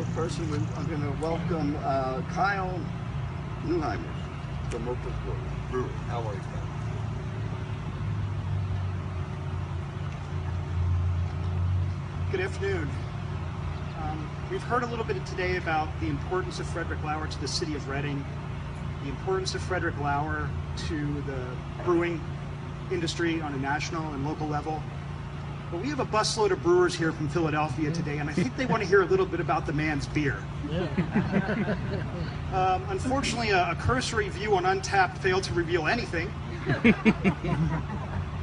foremost person, I'm going to welcome Kyle Neuheimer from Oakbrook Brewing. How are you, Kyle? Good afternoon. We've heard a little bit today about the importance of Frederick Lauer to the city of Reading, the importance of Frederick Lauer to the brewing industry on a national and local level. But we have a busload of brewers here from Philadelphia today, and I think they want to hear a little bit about the man's beer. Unfortunately, a cursory view on Untappd failed to reveal anything.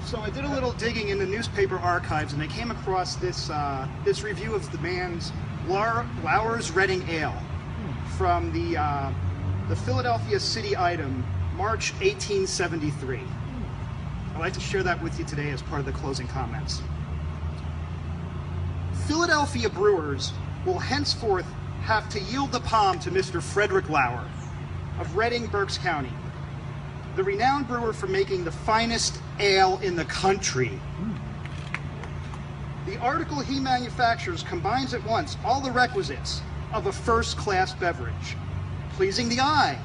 So I did a little digging in the newspaper archives, and I came across this review of the man's Lauer's Reading Ale from the Philadelphia City Item, March 1873. I'd like to share that with you today as part of the closing comments. Philadelphia brewers will henceforth have to yield the palm to Mr. Frederick Lauer of Reading, Berks County, the renowned brewer for making the finest ale in the country. The article he manufactures combines at once all the requisites of a first-class beverage, pleasing the eye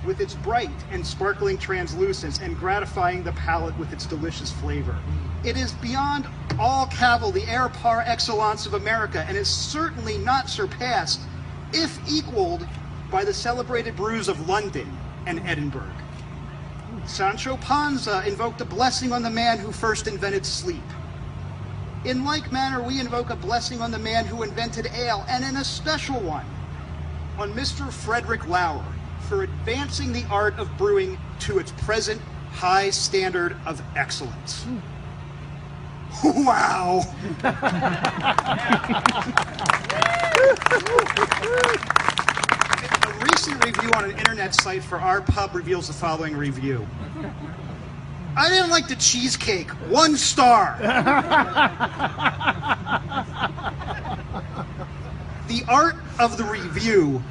with its bright and sparkling translucence and gratifying the palate with its delicious flavor. It is beyond all cavil the air par excellence of America, and is certainly not surpassed, if equaled, by the celebrated brews of London and Edinburgh. Sancho Panza invoked a blessing on the man who first invented sleep. In like manner, we invoke a blessing on the man who invented ale, and in a special one, on Mr. Frederick Lauer, for advancing the art of brewing to its present high standard of excellence. Wow! A recent review on an internet site for our pub reveals the following review. I didn't like the cheesecake. 1 star. The art of the review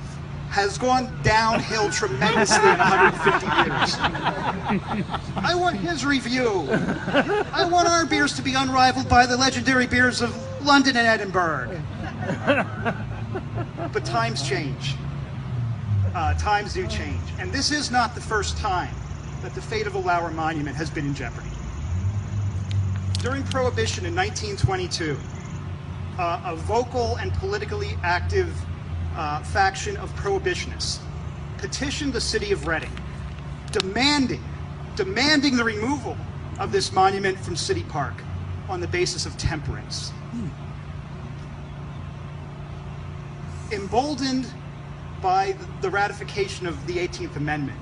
has gone downhill tremendously in 150 years. I want his review. I want our beers to be unrivaled by the legendary beers of London and Edinburgh. But times change. Times do change. And this is not the first time that the fate of the Lauer Monument has been in jeopardy. During Prohibition in 1922, a vocal and politically active faction of prohibitionists petitioned the city of Reading, demanding the removal of this monument from City Park on the basis of temperance. Emboldened by the ratification of the 18th Amendment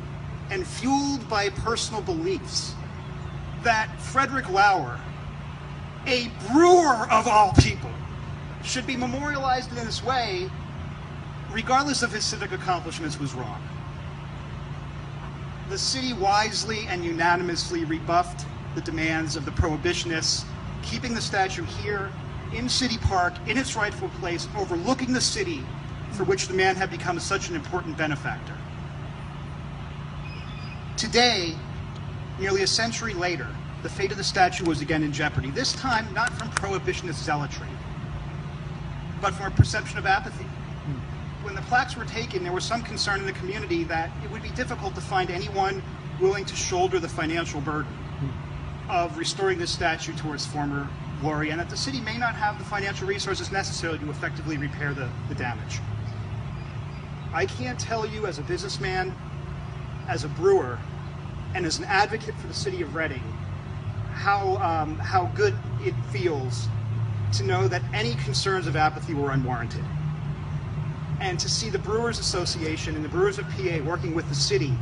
and fueled by personal beliefs that Frederick Lauer, a brewer of all people, should be memorialized in this way, regardless of his civic accomplishments, was wrong. The city wisely and unanimously rebuffed the demands of the prohibitionists, keeping the statue here in City Park in its rightful place, overlooking the city for which the man had become such an important benefactor. Today, nearly a century later, the fate of the statue was again in jeopardy, this time not from prohibitionist zealotry, but from a perception of apathy. When the plaques were taken, there was some concern in the community that it would be difficult to find anyone willing to shoulder the financial burden of restoring this statue to its former glory, and that the city may not have the financial resources necessary to effectively repair the damage. I can't tell you, as a businessman, as a brewer, and as an advocate for the city of Reading, how good it feels to know that any concerns of apathy were unwarranted. And to see the Brewers Association and the Brewers of PA working with the city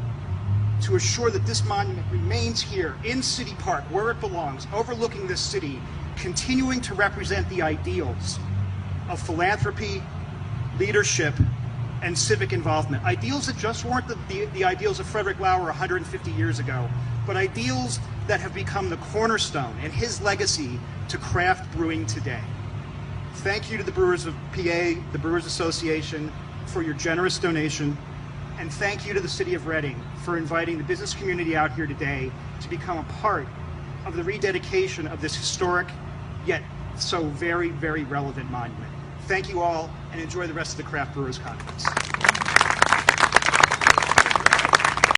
to assure that this monument remains here in City Park, where it belongs, overlooking this city, continuing to represent the ideals of philanthropy, leadership, and civic involvement. Ideals that just weren't the ideals of Frederick Lauer 150 years ago, but ideals that have become the cornerstone and his legacy to craft brewing today. Thank you to the Brewers of PA, the Brewers Association, for your generous donation, and thank you to the City of Reading for inviting the business community out here today to become a part of the rededication of this historic, yet so very, very relevant monument. Thank you all, and enjoy the rest of the Craft Brewers Conference.